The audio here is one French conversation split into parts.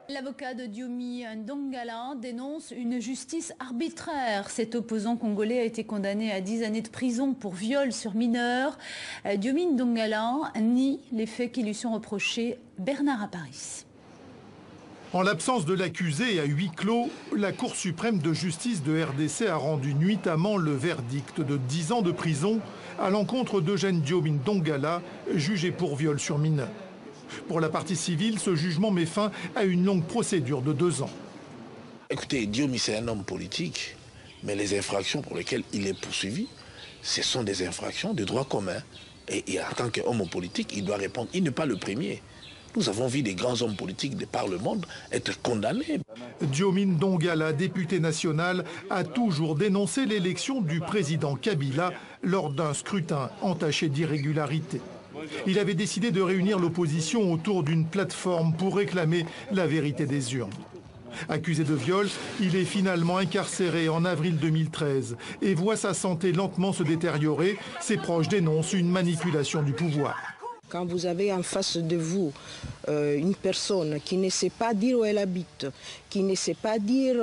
L'avocat de Diomi Ndongala dénonce une justice arbitraire. Cet opposant congolais a été condamné à 10 années de prison pour viol sur mineur. Diomi Ndongala nie les faits qui lui sont reprochés. Bernard Apparis. En l'absence de l'accusé à huis clos, la Cour suprême de justice de RDC a rendu nuitamment le verdict de 10 ans de prison à l'encontre d'Eugène Diomi Ndongala, jugé pour viol sur mineur. Pour la partie civile, ce jugement met fin à une longue procédure de 2 ans. Écoutez, Diomi, c'est un homme politique, mais les infractions pour lesquelles il est poursuivi, ce sont des infractions de droit commun. Et en tant qu'homme politique, il doit répondre. Il n'est pas le premier. Nous avons vu des grands hommes politiques de par le monde être condamnés. Diomi Ndongala, député national, a toujours dénoncé l'élection du président Kabila lors d'un scrutin entaché d'irrégularité. Il avait décidé de réunir l'opposition autour d'une plateforme pour réclamer la vérité des urnes. Accusé de viol, il est finalement incarcéré en avril 2013 et voit sa santé lentement se détériorer. Ses proches dénoncent une manipulation du pouvoir. Quand vous avez en face de vous une personne qui ne sait pas dire où elle habite, qui ne sait pas dire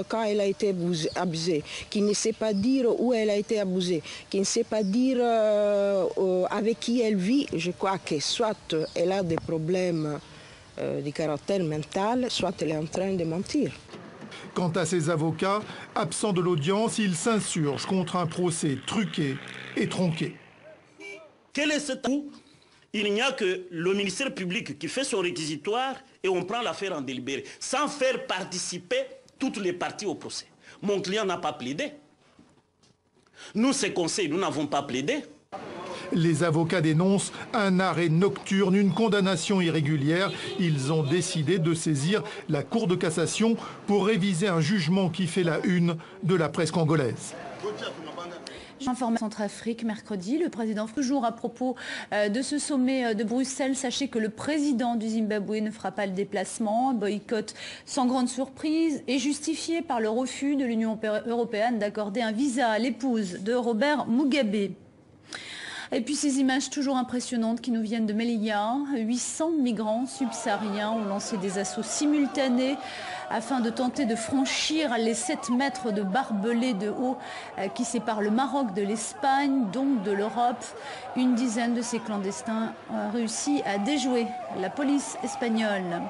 quand elle a été abusée, qui ne sait pas dire où elle a été abusée, qui ne sait pas dire avec qui elle vit, je crois que soit elle a des problèmes de caractère mental, soit elle est en train de mentir. Quant à ses avocats, absents de l'audience, ils s'insurgent contre un procès truqué et tronqué. Quel est ce coup? Il n'y a que le ministère public qui fait son réquisitoire et on prend l'affaire en délibéré, sans faire participer toutes les parties au procès. Mon client n'a pas plaidé. Nous, ces conseils, nous n'avons pas plaidé. Les avocats dénoncent un arrêt nocturne, une condamnation irrégulière. Ils ont décidé de saisir la Cour de cassation pour réviser un jugement qui fait la une de la presse congolaise. Information Centrafrique, mercredi, le président toujours à propos de ce sommet de Bruxelles. Sachez que le président du Zimbabwe ne fera pas le déplacement. Un boycott sans grande surprise est justifié par le refus de l'Union européenne d'accorder un visa à l'épouse de Robert Mugabe. Et puis ces images toujours impressionnantes qui nous viennent de Melilla. 800 migrants subsahariens ont lancé des assauts simultanés afin de tenter de franchir les 7 mètres de barbelés de haut qui séparent le Maroc de l'Espagne, donc de l'Europe. Une dizaine de ces clandestins ont réussi à déjouer la police espagnole.